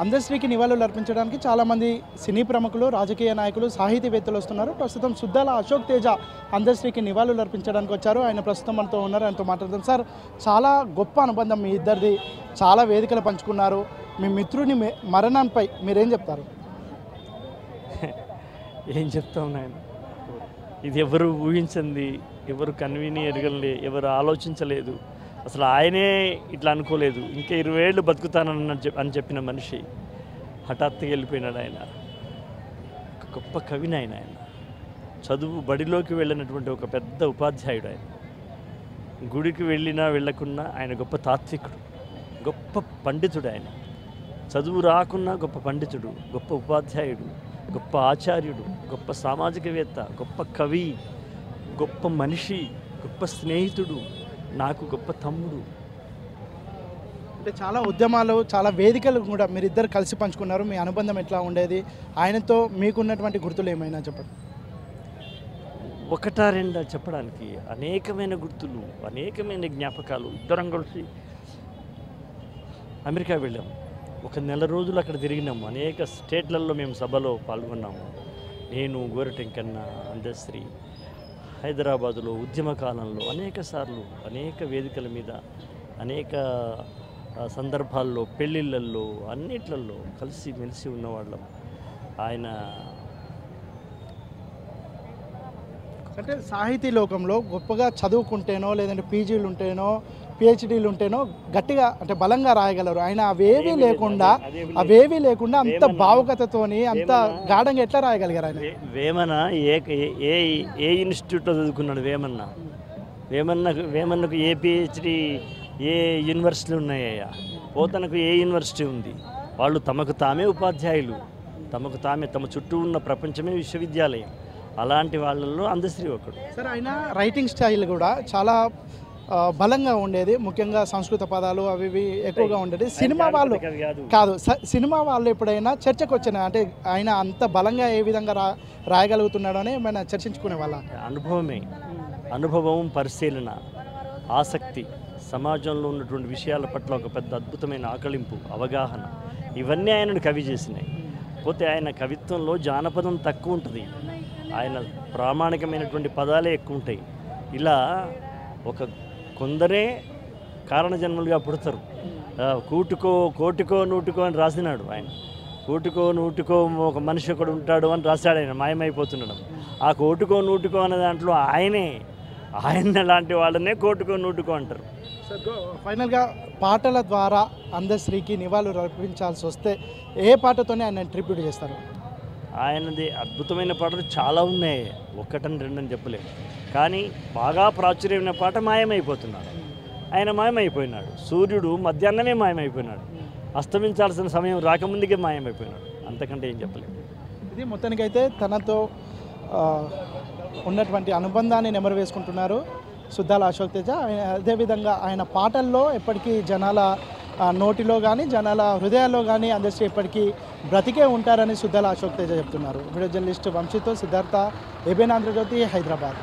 అందశ్రీకి నివాళులు అర్పించడానికి చాలామంది సినీ ప్రముఖులు, రాజకీయ నాయకులు, సాహితీవేత్తలు వస్తున్నారు. ప్రస్తుతం సుద్దాల అశోక్ తేజ అందశ్రీకి నివాళులు అర్పించడానికి వచ్చారు. ఆయన ప్రస్తుతం మనతో ఉన్నారు. ఆయనతో మాట్లాడదాం. సార్, చాలా గొప్ప అనుబంధం మీ ఇద్దరిది. చాలా వేదికలు పంచుకున్నారు. మీ మిత్రుని మరణంపై మీరేం చెప్తారు? ఏం చెప్తాం నాయన, ఇది ఎవరు ఊహించింది, ఎవరు కన్వీని ఎరగలే, ఎవరు ఆలోచించలేదు. అసలు ఆయనే ఇట్లా అనుకోలేదు. ఇంకా 20 ఏళ్ళు బతుకుతానని చెప్పిన మనిషి హఠాత్తుగా వెళ్ళిపోయినాడు. ఆయన ఒక గొప్ప కవిని. ఆయన చదువు బడిలోకి వెళ్ళినటువంటి ఒక పెద్ద ఉపాధ్యాయుడు. ఆయన గుడికి వెళ్ళినా వెళ్ళకున్నా ఆయన గొప్ప తాత్వికుడు, గొప్ప పండితుడు. ఆయన చదువు రాకున్నా గొప్ప పండితుడు, గొప్ప ఉపాధ్యాయుడు, గొప్ప ఆచార్యుడు, గొప్ప సామాజికవేత్త, గొప్ప కవి, గొప్ప మనిషి, గొప్ప స్నేహితుడు, నాకు గొప్ప తమ్ముడు. అంటే చాలా ఉద్యమాలు, చాలా వేదికలు కూడా మీరిద్దరు కలిసి పంచుకున్నారు. మీ అనుబంధం ఎట్లా ఉండేది? ఆయనతో మీకున్నటువంటి గుర్తులు ఏమైనా చెప్పండి. ఒకటా రెండా చెప్పడానికి అనేకమైన గుర్తులు, అనేకమైన జ్ఞాపకాలు. ఇద్దరం కలిసి అమెరికా వెళ్ళాము. ఒక నెల రోజులు అక్కడ తిరిగినాము. అనేక స్టేట్లలో మేము సభలో పాల్గొన్నాము. నేను, గోరటెంకన్న, అందశ్రీ హైదరాబాదులో ఉద్యమ కాలంలో అనేక సార్లు, అనేక వేదికల మీద, అనేక సందర్భాల్లో, పెళ్ళిళ్ళల్లో, అన్నిట్లలో కలిసి మెలిసి ఉన్నవాళ్ళం. ఆయన అంటే సాహితీ లోకంలో గొప్పగా చదువుకుంటేనో, లేదంటే పీజీలు ఉంటేనో, పిహెచ్డీలు ఉంటేనో గట్టిగా అంటే బలంగా రాయగలరు. ఆయన అవేవీ లేకుండా అంత భావుకతతోని, అంత గాఢంగా ఎట్లా రాయగలిగారు ఆయన? వేమన ఏ ఇన్స్టిట్యూట్లో చదువుకున్నాడు? వేమన్నకు ఏ పిహెచ్డి, ఏ యూనివర్సిటీలు ఉన్నాయ్యా? పోతనకు ఏ యూనివర్సిటీ ఉంది? వాళ్ళు తమకు తామే ఉపాధ్యాయులు, తమ చుట్టూ ఉన్న ప్రపంచమే విశ్వవిద్యాలయం. అలాంటి వాళ్ళల్లో అందశ్రీ ఒకడు. సార్, ఆయన రైటింగ్ స్టైల్ కూడా చాలా బలంగా ఉండేది. ముఖ్యంగా సంస్కృత పదాలు అవి ఇవి ఎక్కువగా ఉండేది. సినిమా వాళ్ళు కాదు, సినిమా వాళ్ళు ఎప్పుడైనా చర్చకు వచ్చిన అంటే ఆయన అంత బలంగా ఏ విధంగా రాయగలుగుతున్నాడు అని ఏమైనా చర్చించుకునే వాళ్ళ? అనుభవం, పరిశీలన, ఆసక్తి, సమాజంలో ఉన్నటువంటి విషయాల పట్ల ఒక పెద్ద అద్భుతమైన ఆకలింపు, అవగాహన, ఇవన్నీ ఆయనను కవి చేసినాయి. పోతే ఆయన కవిత్వంలో జానపదం తక్కువ ఉంటుంది. ఆయన ప్రామాణికమైనటువంటి పదాలే ఎక్కువ ఉంటాయి. ఇలా కొందరే కారణజన్మలుగా పుడతారు. కోటికో నూటికో అని రాసినాడు ఆయన. కోటికో నూటికో ఒక మనిషి ఒకడు ఉంటాడు అని రాశాడు. ఆయన మాయమైపోతున్నాడు. ఆ కోటికో నూటికో అనే దాంట్లో ఆయన లాంటి వాళ్ళనే కోటికో నూటికో అంటారు. ఫైనల్గా పాటల ద్వారా అందశ్రీకి నివాళులు అర్పించాల్సి వస్తే ఏ పాటతోనే ఆయన ట్రిబ్యూట్ చేస్తారు? ఆయనది అద్భుతమైన పాటలు చాలా ఉన్నాయి. ఒకటని రెండని చెప్పలేము. కానీ బాగా ప్రాచుర్యమైన పాట మాయమైపోతున్నాడు. ఆయన మాయమైపోయినాడు. సూర్యుడు మధ్యాహ్నమే మాయమైపోయినాడు. అస్తమించాల్సిన సమయం రాకముందుకే మాయమైపోయినాడు. అంతకంటే ఏం చెప్పలేము. ఇది మొత్తానికైతే తనతో ఉన్నటువంటి అనుబంధాన్ని నెమరు వేసుకుంటున్నారు సుద్దాల అశోక్ తేజ. అదేవిధంగా ఆయన పాటల్లో ఎప్పటికీ జనాల నోటిలో కానీ, జనాల హృదయాల్లో కానీ అందశ్రీ ఎప్పటికీ బ్రతికే ఉంటారని సుద్దాల అశోక్ తేజ చెప్తున్నారు. వీడియో జర్నలిస్ట్ వంశీతో సిద్ధార్థ, ఏబిఎన్ ఆంధ్రజ్యోతి, హైదరాబాద్.